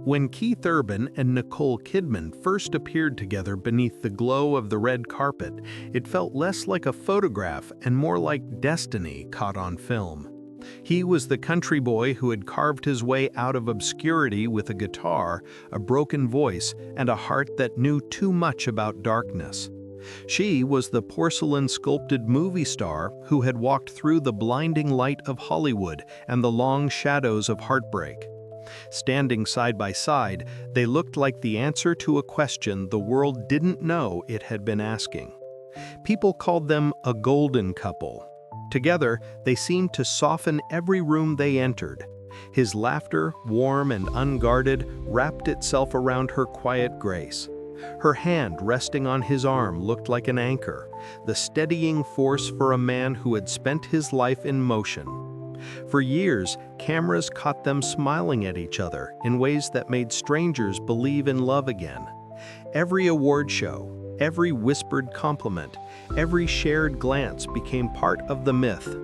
When Keith Urban and Nicole Kidman first appeared together beneath the glow of the red carpet, it felt less like a photograph and more like destiny caught on film. He was the country boy who had carved his way out of obscurity with a guitar, a broken voice, and a heart that knew too much about darkness. She was the porcelain-sculpted movie star who had walked through the blinding light of Hollywood and the long shadows of heartbreak. Standing side by side, they looked like the answer to a question the world didn't know it had been asking. People called them a golden couple. Together, they seemed to soften every room they entered. His laughter, warm and unguarded, wrapped itself around her quiet grace. Her hand resting on his arm looked like an anchor, the steadying force for a man who had spent his life in motion. For years, cameras caught them smiling at each other in ways that made strangers believe in love again. Every award show, every whispered compliment, every shared glance became part of the myth.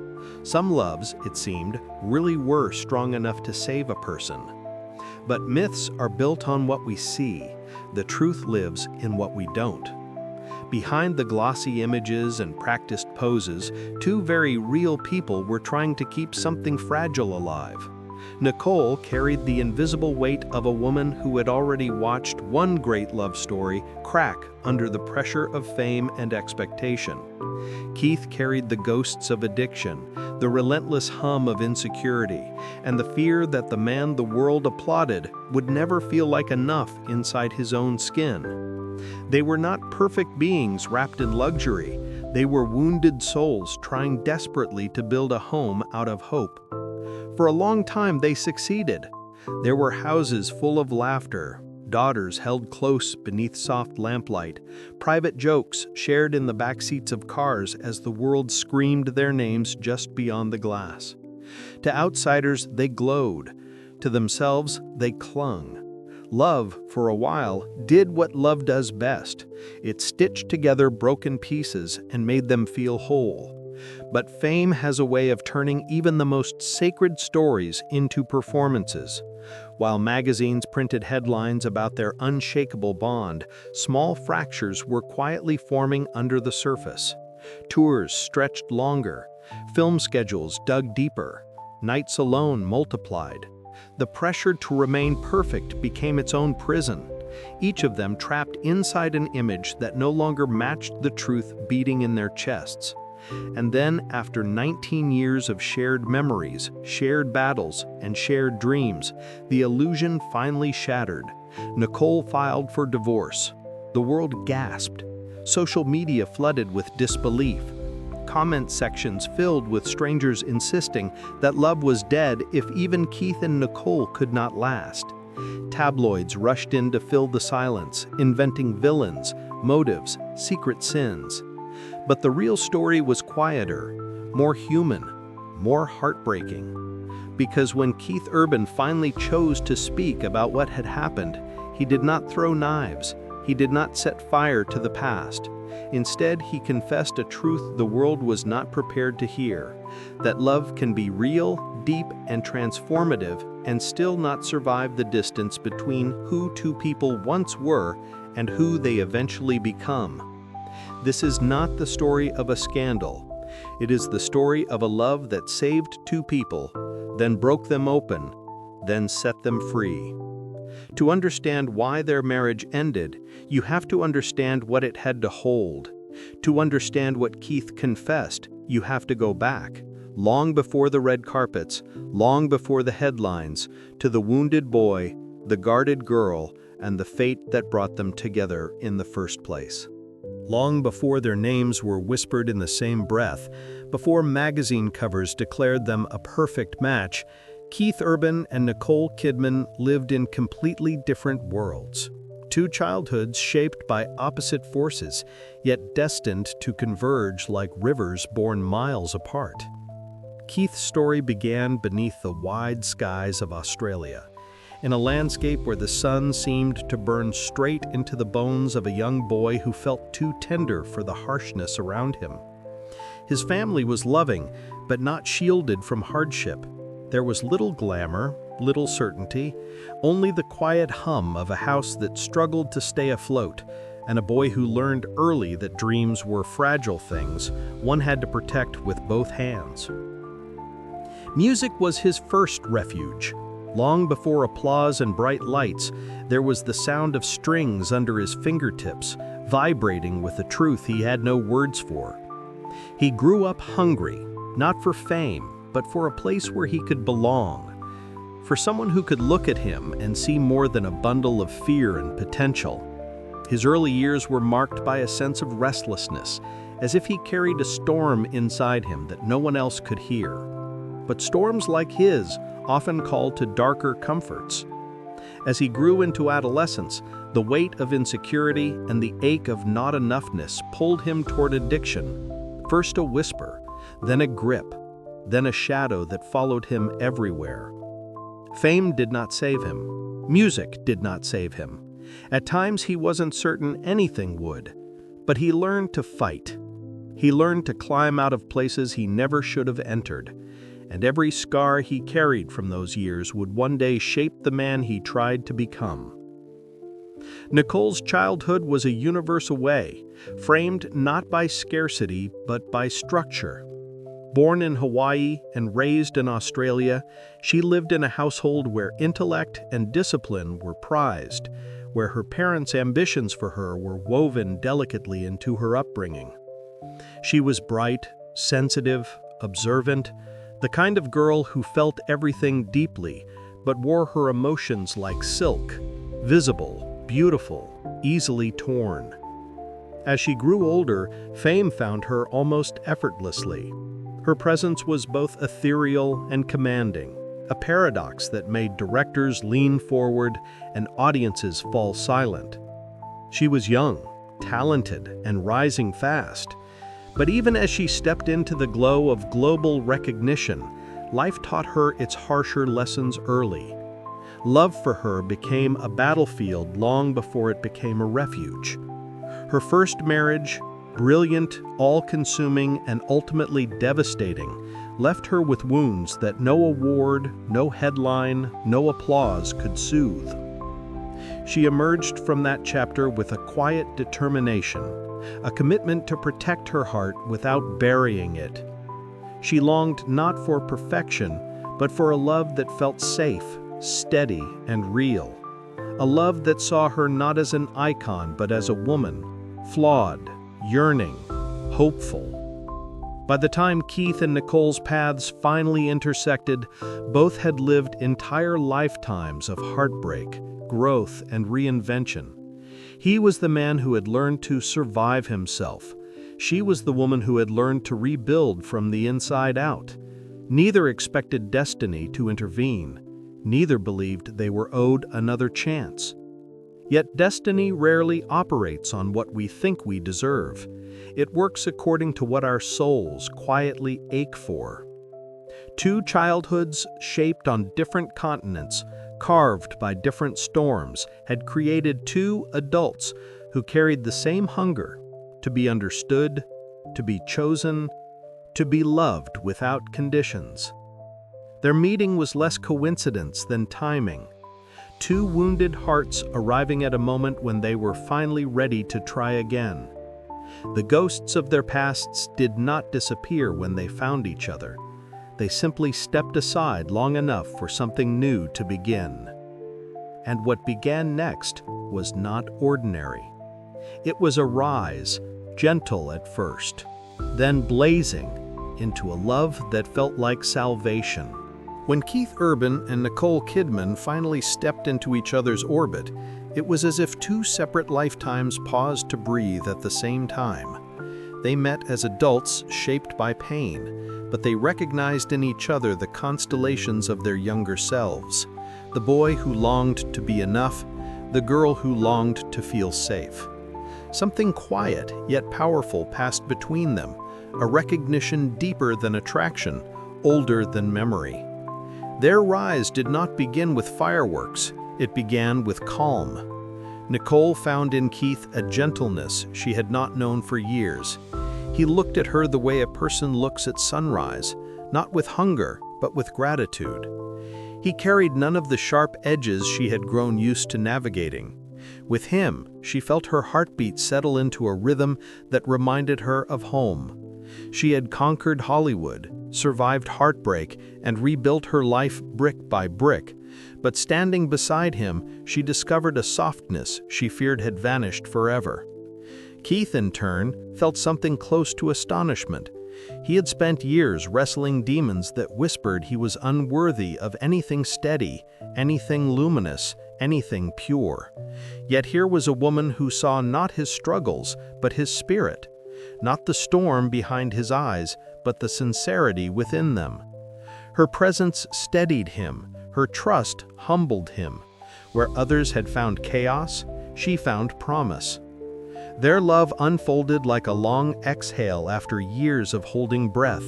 Some loves, it seemed, really were strong enough to save a person. But myths are built on what we see. The truth lives in what we don't. Behind the glossy images and practiced poses, two very real people were trying to keep something fragile alive. Nicole carried the invisible weight of a woman who had already watched one great love story crack under the pressure of fame and expectation. Keith carried the ghosts of addiction, the relentless hum of insecurity, and the fear that the man the world applauded would never feel like enough inside his own skin. They were not perfect beings wrapped in luxury. They were wounded souls trying desperately to build a home out of hope. For a long time, they succeeded. There were houses full of laughter, daughters held close beneath soft lamplight, private jokes shared in the backseats of cars as the world screamed their names just beyond the glass. To outsiders, they glowed. To themselves, they clung. Love, for a while, did what love does best. It stitched together broken pieces and made them feel whole. But fame has a way of turning even the most sacred stories into performances. While magazines printed headlines about their unshakable bond, small fractures were quietly forming under the surface. Tours stretched longer, film schedules dug deeper, nights alone multiplied. The pressure to remain perfect became its own prison, each of them trapped inside an image that no longer matched the truth beating in their chests. And then, after 19 years of shared memories, shared battles, and shared dreams, the illusion finally shattered. Nicole filed for divorce. The world gasped. Social media flooded with disbelief. Comment sections filled with strangers insisting that love was dead if even Keith and Nicole could not last. Tabloids rushed in to fill the silence, inventing villains, motives, secret sins. But the real story was quieter, more human, more heartbreaking. Because when Keith Urban finally chose to speak about what had happened, he did not throw knives, he did not set fire to the past. Instead, he confessed a truth the world was not prepared to hear, that love can be real, deep, and transformative, and still not survive the distance between who two people once were and who they eventually become. This is not the story of a scandal. It is the story of a love that saved two people, then broke them open, then set them free. To understand why their marriage ended, you have to understand what it had to hold. To understand what Keith confessed, you have to go back, long before the red carpets, long before the headlines, to the wounded boy, the guarded girl, and the fate that brought them together in the first place. Long before their names were whispered in the same breath, before magazine covers declared them a perfect match, Keith Urban and Nicole Kidman lived in completely different worlds. Two childhoods shaped by opposite forces, yet destined to converge like rivers born miles apart. Keith's story began beneath the wide skies of Australia, in a landscape where the sun seemed to burn straight into the bones of a young boy who felt too tender for the harshness around him. His family was loving, but not shielded from hardship. There was little glamour, little certainty, only the quiet hum of a house that struggled to stay afloat, and a boy who learned early that dreams were fragile things one had to protect with both hands. Music was his first refuge. Long before applause and bright lights, there was the sound of strings under his fingertips, vibrating with a truth he had no words for. He grew up hungry, not for fame, but for a place where he could belong, for someone who could look at him and see more than a bundle of fear and potential. His early years were marked by a sense of restlessness, as if he carried a storm inside him that no one else could hear. But storms like his often called to darker comforts. As he grew into adolescence, the weight of insecurity and the ache of not enoughness pulled him toward addiction. First a whisper, then a grip, then a shadow that followed him everywhere. Fame did not save him. Music did not save him. At times he wasn't certain anything would, but he learned to fight. He learned to climb out of places he never should have entered, and every scar he carried from those years would one day shape the man he tried to become. Nicole's childhood was a universal way, framed not by scarcity but by structure. Born in Hawaii and raised in Australia, she lived in a household where intellect and discipline were prized, where her parents' ambitions for her were woven delicately into her upbringing. She was bright, sensitive, observant, the kind of girl who felt everything deeply, but wore her emotions like silk, visible, beautiful, easily torn. As she grew older, fame found her almost effortlessly. Her presence was both ethereal and commanding, a paradox that made directors lean forward and audiences fall silent. She was young, talented, and rising fast. But even as she stepped into the glow of global recognition, life taught her its harsher lessons early. Love for her became a battlefield long before it became a refuge. Her first marriage, brilliant, all-consuming, and ultimately devastating, left her with wounds that no award, no headline, no applause could soothe. She emerged from that chapter with a quiet determination, a commitment to protect her heart without burying it. She longed not for perfection, but for a love that felt safe, steady, and real. A love that saw her not as an icon, but as a woman, flawed, yearning, hopeful. By the time Keith and Nicole's paths finally intersected, both had lived entire lifetimes of heartbreak, growth, and reinvention. He was the man who had learned to survive himself. She was the woman who had learned to rebuild from the inside out. Neither expected destiny to intervene. Neither believed they were owed another chance. Yet destiny rarely operates on what we think we deserve. It works according to what our souls quietly ache for. Two childhoods shaped on different continents, carved by different storms, had created two adults who carried the same hunger, to be understood, to be chosen, to be loved without conditions. Their meeting was less coincidence than timing. Two wounded hearts arriving at a moment when they were finally ready to try again. The ghosts of their pasts did not disappear when they found each other. They simply stepped aside long enough for something new to begin. And what began next was not ordinary. It was a rise, gentle at first, then blazing into a love that felt like salvation. When Keith Urban and Nicole Kidman finally stepped into each other's orbit, it was as if two separate lifetimes paused to breathe at the same time. They met as adults shaped by pain, but they recognized in each other the constellations of their younger selves. The boy who longed to be enough, the girl who longed to feel safe. Something quiet yet powerful passed between them, a recognition deeper than attraction, older than memory. Their rise did not begin with fireworks, it began with calm. Nicole found in Keith a gentleness she had not known for years. He looked at her the way a person looks at sunrise, not with hunger, but with gratitude. He carried none of the sharp edges she had grown used to navigating. With him, she felt her heartbeat settle into a rhythm that reminded her of home. She had conquered Hollywood, survived heartbreak, and rebuilt her life brick by brick. But standing beside him, she discovered a softness she feared had vanished forever. Keith, in turn, felt something close to astonishment. He had spent years wrestling demons that whispered he was unworthy of anything steady, anything luminous, anything pure. Yet here was a woman who saw not his struggles, but his spirit. Not the storm behind his eyes, but the sincerity within them. Her presence steadied him, her trust humbled him. Where others had found chaos, she found promise. Their love unfolded like a long exhale after years of holding breath.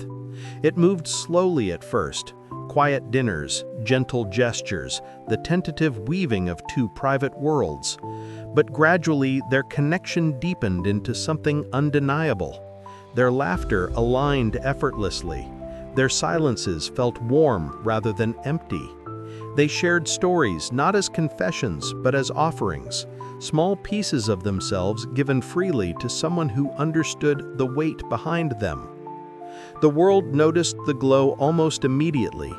It moved slowly at first, quiet dinners, gentle gestures, the tentative weaving of two private worlds. But gradually their connection deepened into something undeniable. Their laughter aligned effortlessly. Their silences felt warm rather than empty. They shared stories not as confessions but as offerings, small pieces of themselves given freely to someone who understood the weight behind them. The world noticed the glow almost immediately.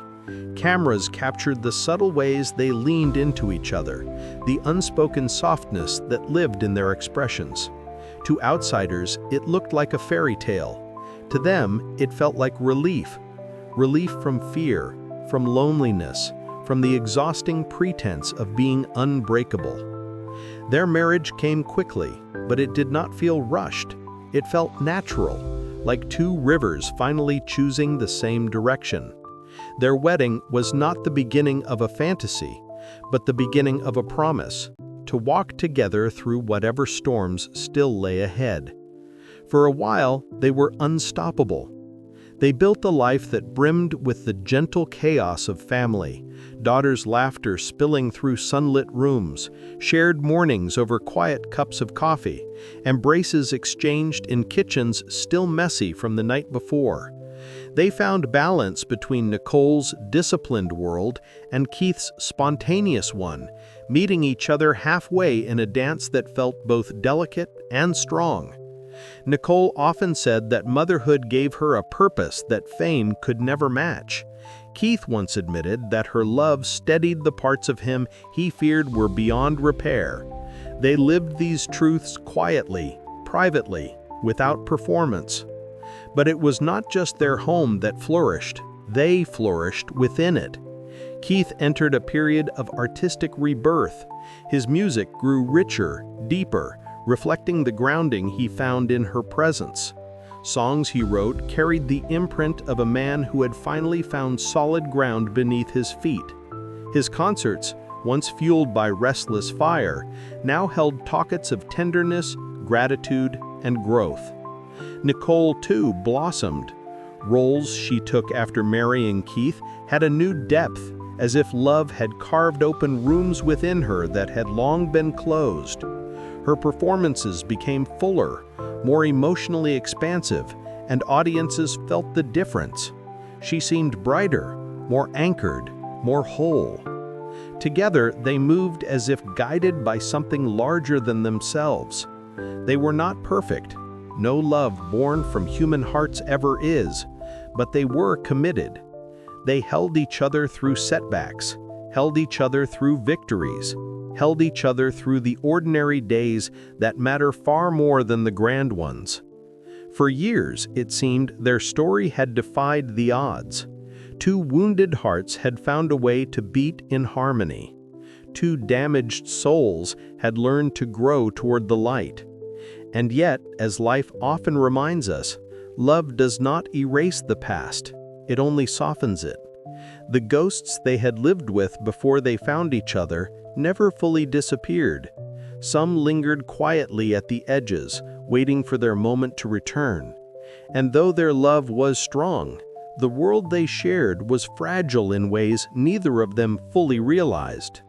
Cameras captured the subtle ways they leaned into each other, the unspoken softness that lived in their expressions. To outsiders, it looked like a fairy tale. To them, it felt like relief. Relief from fear, from loneliness, from the exhausting pretense of being unbreakable. Their marriage came quickly, but it did not feel rushed. It felt natural, like two rivers finally choosing the same direction. Their wedding was not the beginning of a fantasy, but the beginning of a promise, to walk together through whatever storms still lay ahead. For a while, they were unstoppable. They built a life that brimmed with the gentle chaos of family, daughters' laughter spilling through sunlit rooms, shared mornings over quiet cups of coffee, embraces exchanged in kitchens still messy from the night before. They found balance between Nicole's disciplined world and Keith's spontaneous one, meeting each other halfway in a dance that felt both delicate and strong. Nicole often said that motherhood gave her a purpose that fame could never match. Keith once admitted that her love steadied the parts of him he feared were beyond repair. They lived these truths quietly, privately, without performance. But it was not just their home that flourished, they flourished within it. Keith entered a period of artistic rebirth. His music grew richer, deeper, reflecting the grounding he found in her presence. Songs he wrote carried the imprint of a man who had finally found solid ground beneath his feet. His concerts, once fueled by restless fire, now held pockets of tenderness, gratitude, and growth. Nicole, too, blossomed. Roles she took after marrying Keith had a new depth, as if love had carved open rooms within her that had long been closed. Her performances became fuller, more emotionally expansive, and audiences felt the difference. She seemed brighter, more anchored, more whole. Together, they moved as if guided by something larger than themselves. They were not perfect. No love born from human hearts ever is, but they were committed. They held each other through setbacks, held each other through victories, held each other through the ordinary days that matter far more than the grand ones. For years, it seemed, their story had defied the odds. Two wounded hearts had found a way to beat in harmony. Two damaged souls had learned to grow toward the light. And yet, as life often reminds us, love does not erase the past, it only softens it. The ghosts they had lived with before they found each other never fully disappeared. Some lingered quietly at the edges, waiting for their moment to return. And though their love was strong, the world they shared was fragile in ways neither of them fully realized.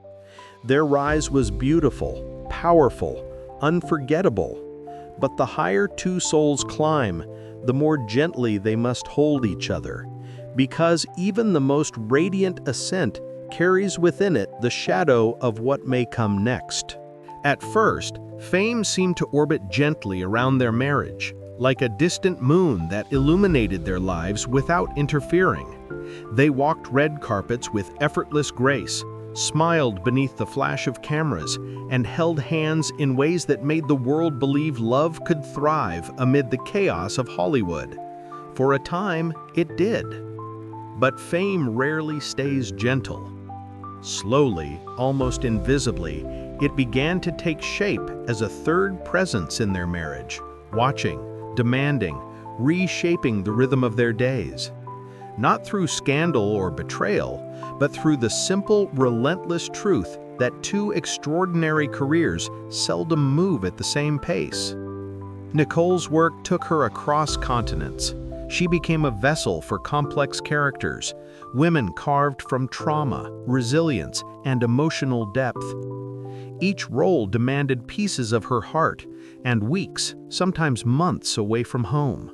Their rise was beautiful, powerful, unforgettable. But the higher two souls climb, the more gently they must hold each other, because even the most radiant ascent carries within it the shadow of what may come next. At first, fame seemed to orbit gently around their marriage, like a distant moon that illuminated their lives without interfering. They walked red carpets with effortless grace, smiled beneath the flash of cameras, and held hands in ways that made the world believe love could thrive amid the chaos of Hollywood. For a time, it did. But fame rarely stays gentle. Slowly, almost invisibly, it began to take shape as a third presence in their marriage, watching, demanding, reshaping the rhythm of their days. Not through scandal or betrayal, but through the simple, relentless truth that two extraordinary careers seldom move at the same pace. Nicole's work took her across continents. She became a vessel for complex characters, women carved from trauma, resilience, and emotional depth. Each role demanded pieces of her heart, and weeks, sometimes months away from home.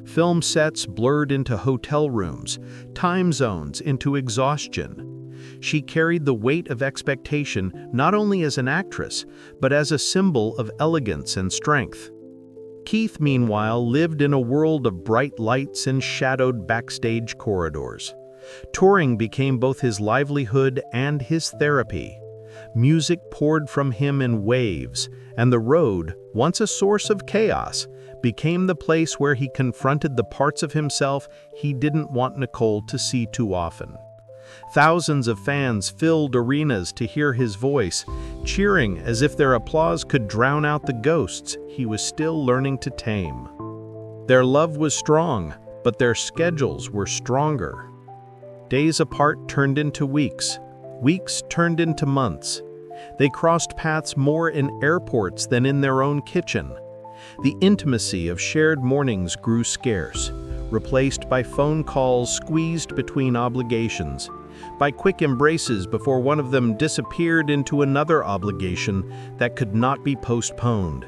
Film sets blurred into hotel rooms, time zones into exhaustion. She carried the weight of expectation not only as an actress, but as a symbol of elegance and strength. Keith, meanwhile, lived in a world of bright lights and shadowed backstage corridors. Touring became both his livelihood and his therapy. Music poured from him in waves, and the road, once a source of chaos, became the place where he confronted the parts of himself he didn't want Nicole to see too often. Thousands of fans filled arenas to hear his voice, cheering as if their applause could drown out the ghosts he was still learning to tame. Their love was strong, but their schedules were stronger. Days apart turned into weeks. Weeks turned into months. They crossed paths more in airports than in their own kitchen. The intimacy of shared mornings grew scarce, replaced by phone calls squeezed between obligations, by quick embraces before one of them disappeared into another obligation that could not be postponed.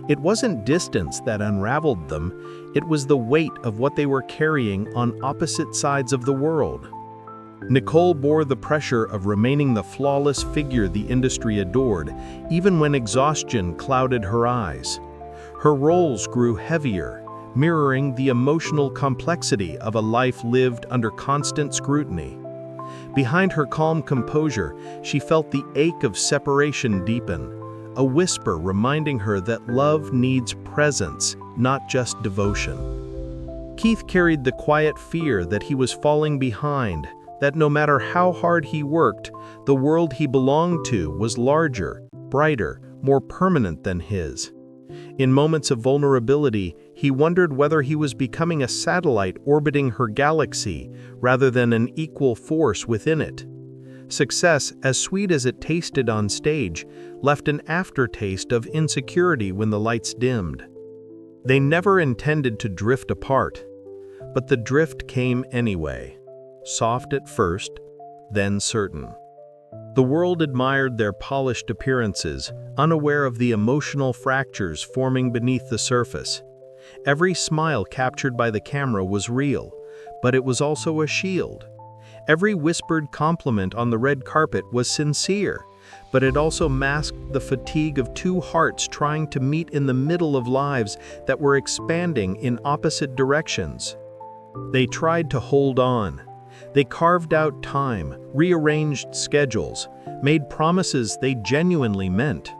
It wasn't distance that unraveled them, it was the weight of what they were carrying on opposite sides of the world. Nicole bore the pressure of remaining the flawless figure the industry adored, even when exhaustion clouded her eyes. Her roles grew heavier, mirroring the emotional complexity of a life lived under constant scrutiny. Behind her calm composure, she felt the ache of separation deepen, a whisper reminding her that love needs presence, not just devotion. Keith carried the quiet fear that he was falling behind, that no matter how hard he worked, the world he belonged to was larger, brighter, more permanent than his. In moments of vulnerability, he wondered whether he was becoming a satellite orbiting her galaxy rather than an equal force within it. Success, as sweet as it tasted on stage, left an aftertaste of insecurity when the lights dimmed. They never intended to drift apart, but the drift came anyway, soft at first, then certain. The world admired their polished appearances, unaware of the emotional fractures forming beneath the surface. Every smile captured by the camera was real, but it was also a shield. Every whispered compliment on the red carpet was sincere, but it also masked the fatigue of two hearts trying to meet in the middle of lives that were expanding in opposite directions. They tried to hold on. They carved out time, rearranged schedules, made promises they genuinely meant.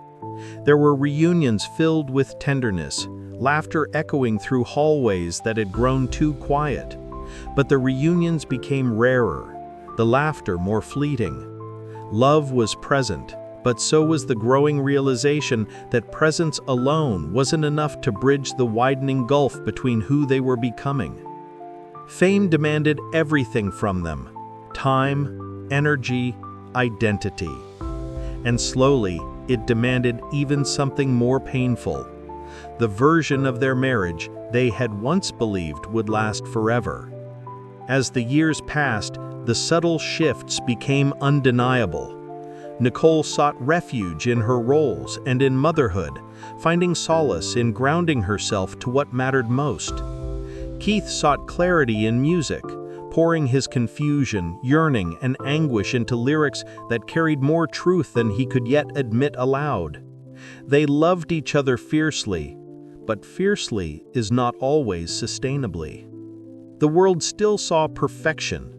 There were reunions filled with tenderness, laughter echoing through hallways that had grown too quiet. But the reunions became rarer, the laughter more fleeting. Love was present, but so was the growing realization that presence alone wasn't enough to bridge the widening gulf between who they were becoming. Fame demanded everything from them: time, energy, identity. And slowly, it demanded even something more painful: the version of their marriage they had once believed would last forever. As the years passed, the subtle shifts became undeniable. Nicole sought refuge in her roles and in motherhood, finding solace in grounding herself to what mattered most. Keith sought clarity in music, pouring his confusion, yearning, and anguish into lyrics that carried more truth than he could yet admit aloud. They loved each other fiercely, but fiercely is not always sustainably. The world still saw perfection,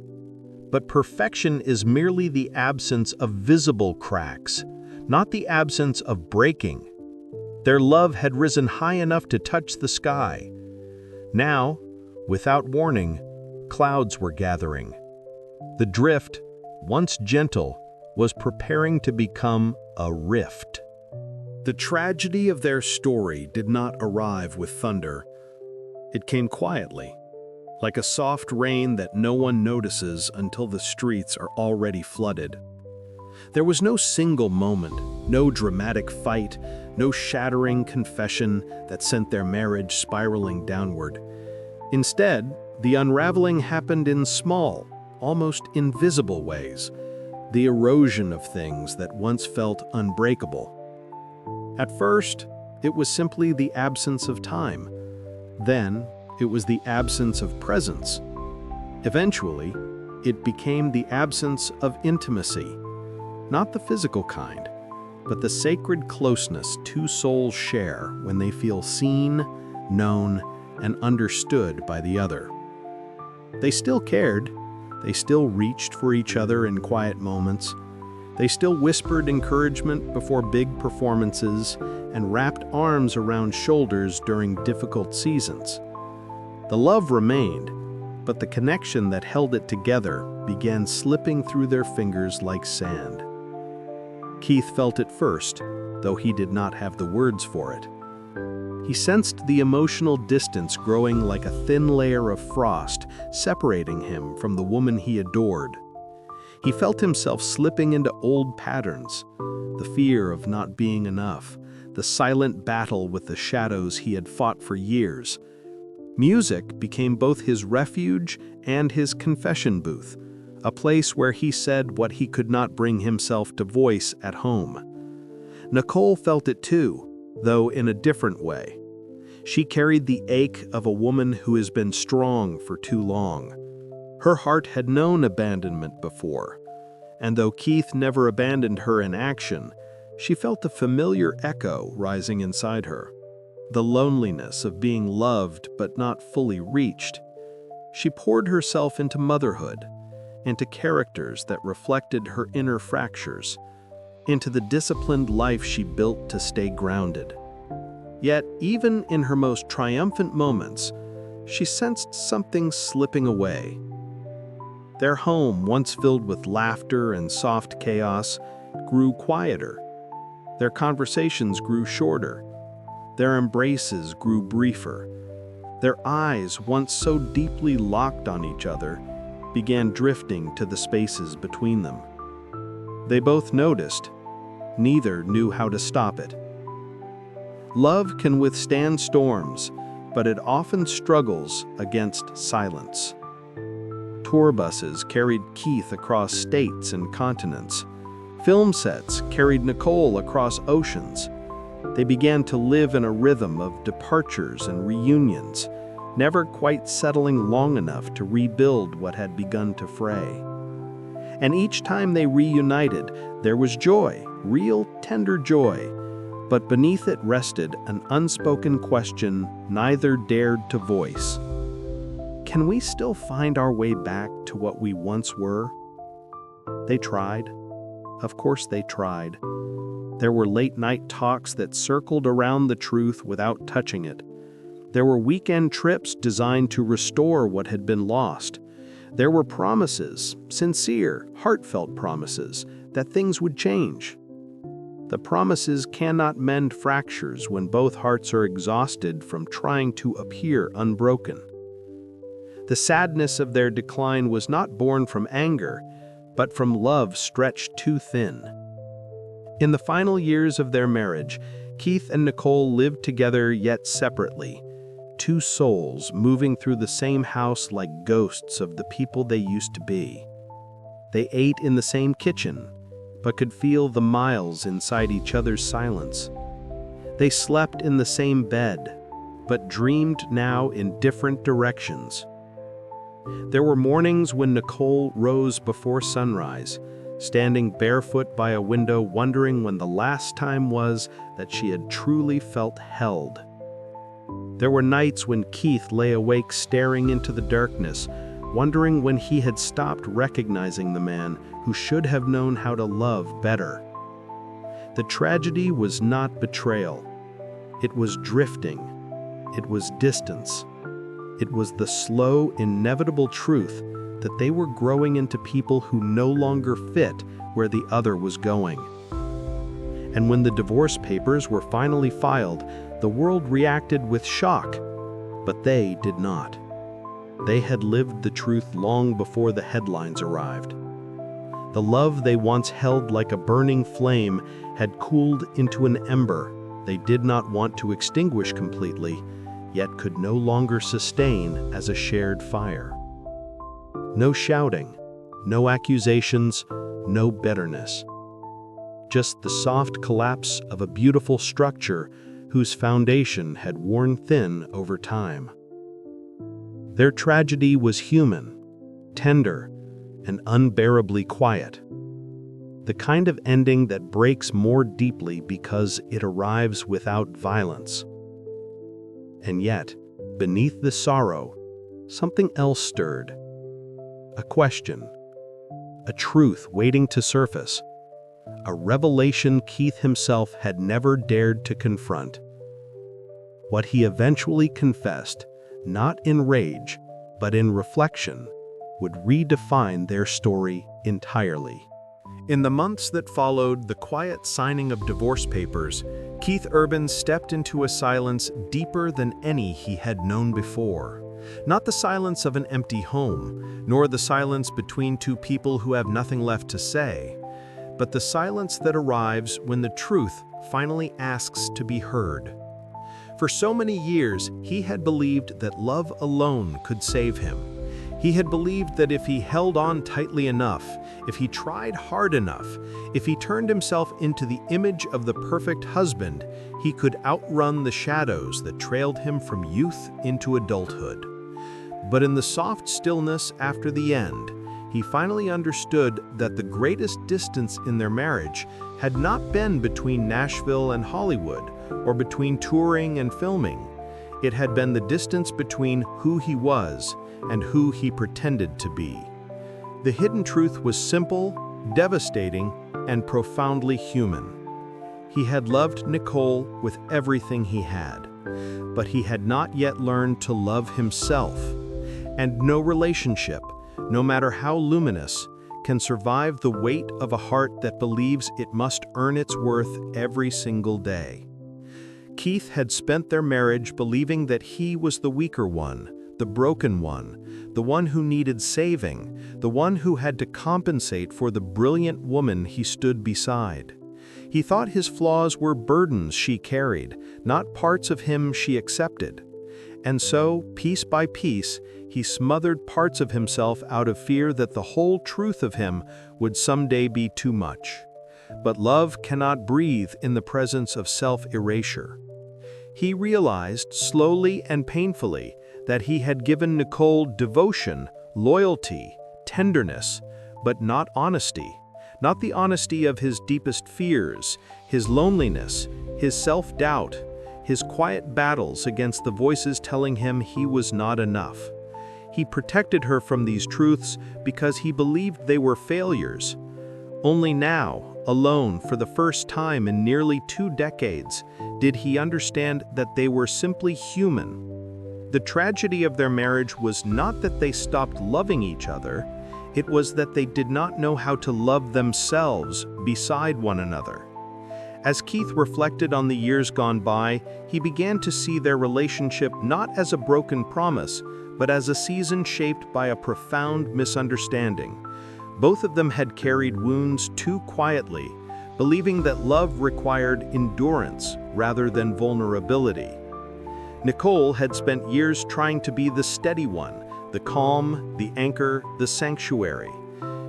but perfection is merely the absence of visible cracks, not the absence of breaking. Their love had risen high enough to touch the sky. Now, without warning, clouds were gathering. The drift, once gentle, was preparing to become a rift. The tragedy of their story did not arrive with thunder. It came quietly, like a soft rain that no one notices until the streets are already flooded. There was no single moment, no dramatic fight, no shattering confession that sent their marriage spiraling downward. Instead, the unraveling happened in small, almost invisible ways, the erosion of things that once felt unbreakable. At first, it was simply the absence of time. Then, it was the absence of presence. Eventually, it became the absence of intimacy, not the physical kind, but the sacred closeness two souls share when they feel seen, known, and understood by the other. They still cared. They still reached for each other in quiet moments. They still whispered encouragement before big performances and wrapped arms around shoulders during difficult seasons. The love remained, but the connection that held it together began slipping through their fingers like sand. Keith felt it first, though he did not have the words for it. He sensed the emotional distance growing like a thin layer of frost, separating him from the woman he adored. He felt himself slipping into old patterns, the fear of not being enough, the silent battle with the shadows he had fought for years. Music became both his refuge and his confession booth, a place where he said what he could not bring himself to voice at home. Nicole felt it too, though in a different way. She carried the ache of a woman who has been strong for too long. Her heart had known abandonment before, and though Keith never abandoned her in action, she felt a familiar echo rising inside her. The loneliness of being loved but not fully reached. She poured herself into motherhood, into characters that reflected her inner fractures, into the disciplined life she built to stay grounded. Yet, even in her most triumphant moments, she sensed something slipping away. Their home, once filled with laughter and soft chaos, grew quieter. Their conversations grew shorter. Their embraces grew briefer. Their eyes, once so deeply locked on each other, began drifting to the spaces between them. They both noticed. Neither knew how to stop it. Love can withstand storms, but it often struggles against silence. Tour buses carried Keith across states and continents. Film sets carried Nicole across oceans. They began to live in a rhythm of departures and reunions, never quite settling long enough to rebuild what had begun to fray. And each time they reunited, there was joy, real tender joy, but beneath it rested an unspoken question neither dared to voice. Can we still find our way back to what we once were? They tried. Of course they tried. There were late-night talks that circled around the truth without touching it. There were weekend trips designed to restore what had been lost. There were promises, sincere, heartfelt promises, that things would change. The promises cannot mend fractures when both hearts are exhausted from trying to appear unbroken. The sadness of their decline was not born from anger, but from love stretched too thin. In the final years of their marriage, Keith and Nicole lived together yet separately, two souls moving through the same house like ghosts of the people they used to be. They ate in the same kitchen, but could feel the miles inside each other's silence. They slept in the same bed, but dreamed now in different directions. There were mornings when Nicole rose before sunrise, standing barefoot by a window wondering when the last time was that she had truly felt held. There were nights when Keith lay awake staring into the darkness, wondering when he had stopped recognizing the man who should have known how to love better. The tragedy was not betrayal. It was drifting. It was distance. It was the slow, inevitable truth that they were growing into people who no longer fit where the other was going. And when the divorce papers were finally filed, the world reacted with shock, but they did not. They had lived the truth long before the headlines arrived. The love they once held like a burning flame had cooled into an ember they did not want to extinguish completely, yet could no longer sustain as a shared fire. No shouting, no accusations, no bitterness. Just the soft collapse of a beautiful structure whose foundation had worn thin over time. Their tragedy was human, tender, and unbearably quiet. The kind of ending that breaks more deeply because it arrives without violence. And yet, beneath the sorrow, something else stirred. A question, a truth waiting to surface, a revelation Keith himself had never dared to confront. What he eventually confessed, not in rage, but in reflection, would redefine their story entirely. In the months that followed the quiet signing of divorce papers, Keith Urban stepped into a silence deeper than any he had known before. Not the silence of an empty home, nor the silence between two people who have nothing left to say, but the silence that arrives when the truth finally asks to be heard. For so many years, he had believed that love alone could save him. He had believed that if he held on tightly enough, if he tried hard enough, if he turned himself into the image of the perfect husband, he could outrun the shadows that trailed him from youth into adulthood. But in the soft stillness after the end, he finally understood that the greatest distance in their marriage had not been between Nashville and Hollywood, or between touring and filming. It had been the distance between who he was and who he pretended to be. The hidden truth was simple, devastating, and profoundly human. He had loved Nicole with everything he had, but he had not yet learned to love himself. And no relationship, no matter how luminous, can survive the weight of a heart that believes it must earn its worth every single day. Keith had spent their marriage believing that he was the weaker one, the broken one, the one who needed saving, the one who had to compensate for the brilliant woman he stood beside. He thought his flaws were burdens she carried, not parts of him she accepted. And so, piece by piece, he smothered parts of himself out of fear that the whole truth of him would someday be too much. But love cannot breathe in the presence of self-erasure. He realized, slowly and painfully, that he had given Nicole devotion, loyalty, tenderness, but not honesty. Not the honesty of his deepest fears, his loneliness, his self-doubt, his quiet battles against the voices telling him he was not enough. He protected her from these truths because he believed they were failures. Only now, alone for the first time in nearly 2 decades, did he understand that they were simply human. The tragedy of their marriage was not that they stopped loving each other, it was that they did not know how to love themselves beside one another. As Keith reflected on the years gone by, he began to see their relationship not as a broken promise, but as a season shaped by a profound misunderstanding. Both of them had carried wounds too quietly, believing that love required endurance rather than vulnerability. Nicole had spent years trying to be the steady one, the calm, the anchor, the sanctuary.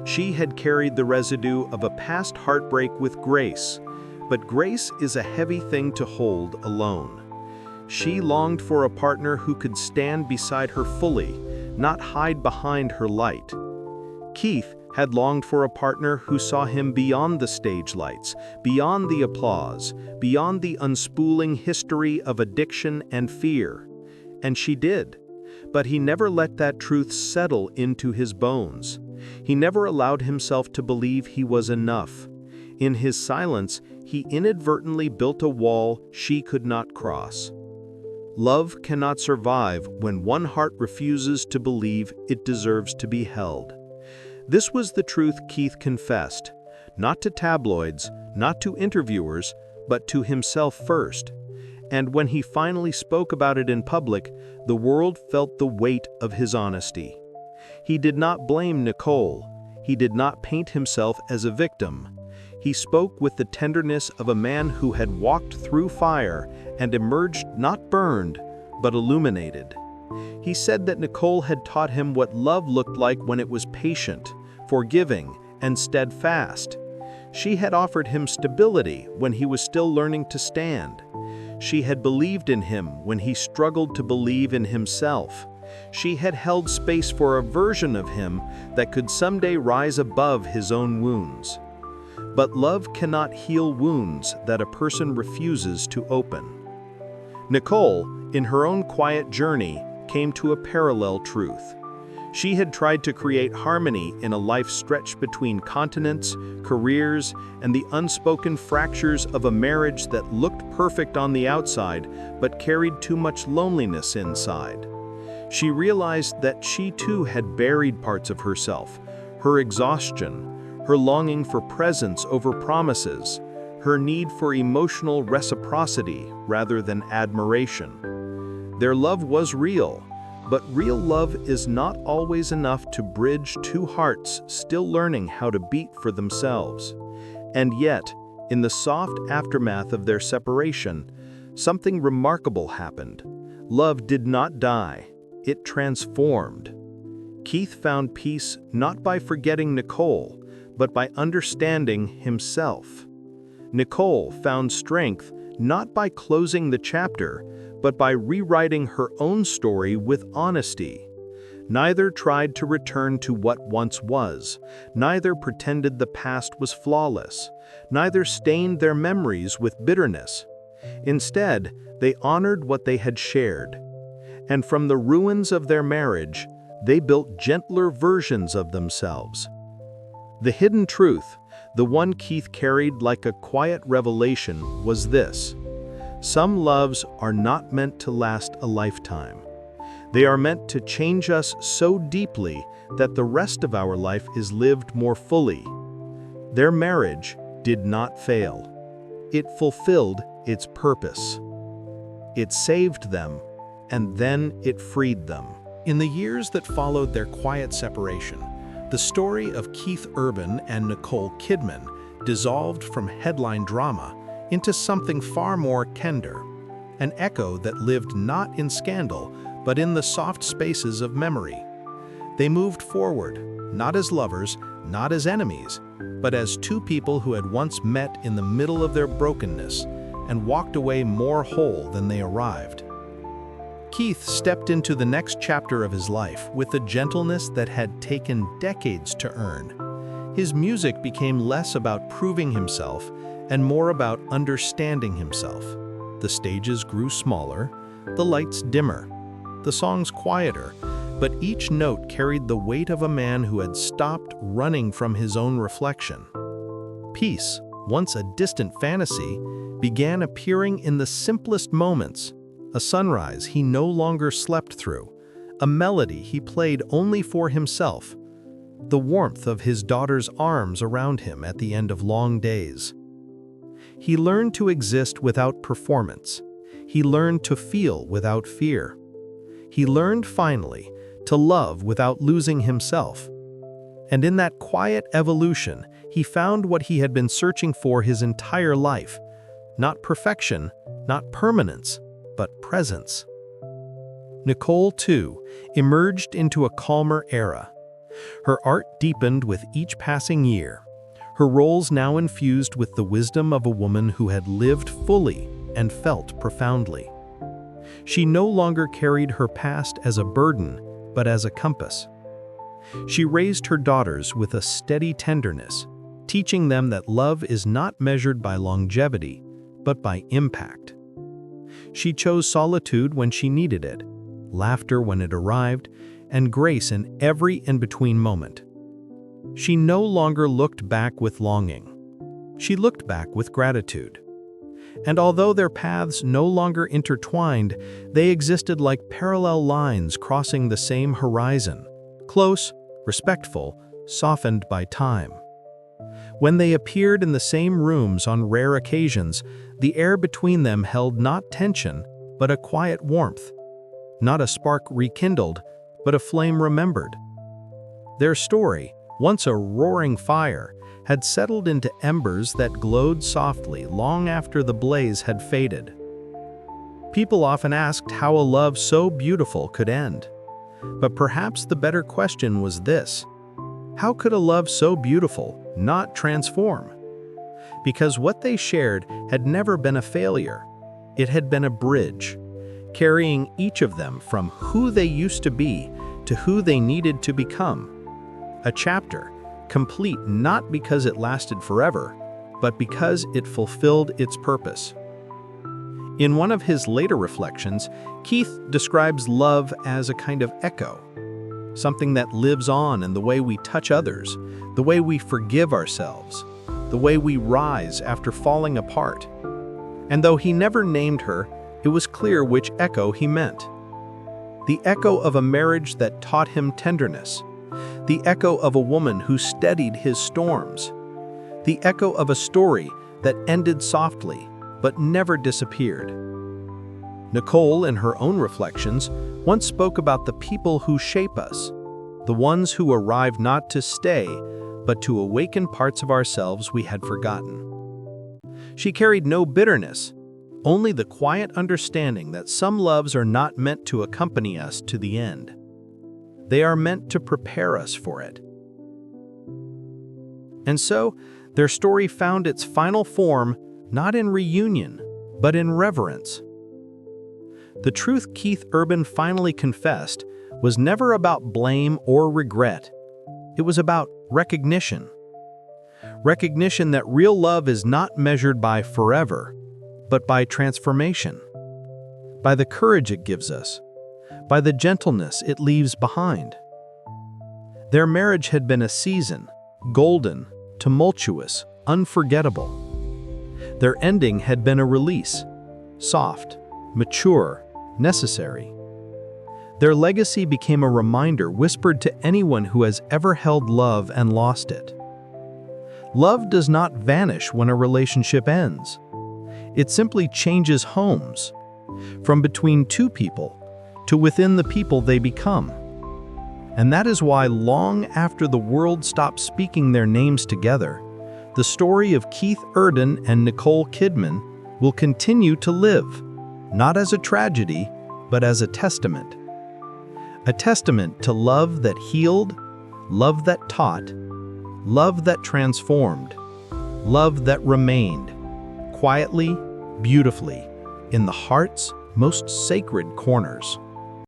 She had carried the residue of a past heartbreak with grace, but grace is a heavy thing to hold alone. She longed for a partner who could stand beside her fully, not hide behind her light. Keith had longed for a partner who saw him beyond the stage lights, beyond the applause, beyond the unspooling history of addiction and fear. And she did. But he never let that truth settle into his bones. He never allowed himself to believe he was enough. In his silence, he inadvertently built a wall she could not cross. Love cannot survive when one heart refuses to believe it deserves to be held. This was the truth Keith confessed, not to tabloids, not to interviewers, but to himself first. And when he finally spoke about it in public, the world felt the weight of his honesty. He did not blame Nicole. He did not paint himself as a victim. He spoke with the tenderness of a man who had walked through fire and emerged not burned, but illuminated. He said that Nicole had taught him what love looked like when it was patient, forgiving, and steadfast. She had offered him stability when he was still learning to stand. She had believed in him when he struggled to believe in himself. She had held space for a version of him that could someday rise above his own wounds. But love cannot heal wounds that a person refuses to open. Nicole, in her own quiet journey, came to a parallel truth. She had tried to create harmony in a life stretched between continents, careers, and the unspoken fractures of a marriage that looked perfect on the outside but carried too much loneliness inside. She realized that she too had buried parts of herself, her exhaustion, her longing for presence over promises, her need for emotional reciprocity rather than admiration. Their love was real, but real love is not always enough to bridge two hearts still learning how to beat for themselves. And yet, in the soft aftermath of their separation, something remarkable happened. Love did not die, it transformed. Keith found peace not by forgetting Nicole, but by understanding himself. Nicole found strength not by closing the chapter, but by rewriting her own story with honesty. Neither tried to return to what once was. Neither pretended the past was flawless. Neither stained their memories with bitterness. Instead, they honored what they had shared. And from the ruins of their marriage, they built gentler versions of themselves. The hidden truth, the one Keith carried like a quiet revelation, was this: some loves are not meant to last a lifetime. They are meant to change us so deeply that the rest of our life is lived more fully. Their marriage did not fail. It fulfilled its purpose. It saved them, and then it freed them. In the years that followed their quiet separation, the story of Keith Urban and Nicole Kidman dissolved from headline drama into something far more tender, an echo that lived not in scandal, but in the soft spaces of memory. They moved forward, not as lovers, not as enemies, but as two people who had once met in the middle of their brokenness and walked away more whole than they arrived. Keith stepped into the next chapter of his life with a gentleness that had taken decades to earn. His music became less about proving himself and more about understanding himself. The stages grew smaller, the lights dimmer, the songs quieter, but each note carried the weight of a man who had stopped running from his own reflection. Peace, once a distant fantasy, began appearing in the simplest moments: a sunrise he no longer slept through, a melody he played only for himself, the warmth of his daughter's arms around him at the end of long days. He learned to exist without performance. He learned to feel without fear. He learned, finally, to love without losing himself. And in that quiet evolution, he found what he had been searching for his entire life: not perfection, not permanence, but presence. Nicole, too, emerged into a calmer era. Her art deepened with each passing year, her roles now infused with the wisdom of a woman who had lived fully and felt profoundly. She no longer carried her past as a burden, but as a compass. She raised her daughters with a steady tenderness, teaching them that love is not measured by longevity, but by impact. She chose solitude when she needed it, laughter when it arrived, and grace in every in-between moment. She no longer looked back with longing. She looked back with gratitude. And although their paths no longer intertwined, they existed like parallel lines crossing the same horizon, close, respectful, softened by time. When they appeared in the same rooms on rare occasions, the air between them held not tension, but a quiet warmth. Not a spark rekindled, but a flame remembered. Their story, once a roaring fire, had settled into embers that glowed softly long after the blaze had faded. People often asked how a love so beautiful could end. But perhaps the better question was this: how could a love so beautiful not transform? Because what they shared had never been a failure. It had been a bridge, carrying each of them from who they used to be to who they needed to become. A chapter, complete not because it lasted forever, but because it fulfilled its purpose. In one of his later reflections, Keith describes love as a kind of echo, something that lives on in the way we touch others, the way we forgive ourselves, the way we rise after falling apart. And though he never named her, it was clear which echo he meant. The echo of a marriage that taught him tenderness, the echo of a woman who steadied his storms, the echo of a story that ended softly but never disappeared. Nicole, in her own reflections, once spoke about the people who shape us, the ones who arrive not to stay, but to awaken parts of ourselves we had forgotten. She carried no bitterness, only the quiet understanding that some loves are not meant to accompany us to the end. They are meant to prepare us for it. And so, their story found its final form not in reunion, but in reverence. The truth Keith Urban finally confessed was never about blame or regret. It was about recognition. Recognition that real love is not measured by forever, but by transformation, by the courage it gives us, by the gentleness it leaves behind. Their marriage had been a season, golden, tumultuous, unforgettable. Their ending had been a release, soft, mature, necessary. Their legacy became a reminder whispered to anyone who has ever held love and lost it. Love does not vanish when a relationship ends. It simply changes homes, from between two people to within the people they become. And that is why long after the world stops speaking their names together, the story of Keith Urban and Nicole Kidman will continue to live, not as a tragedy, but as a testament. A testament to love that healed, love that taught, love that transformed, love that remained, quietly, beautifully, in the heart's most sacred corners.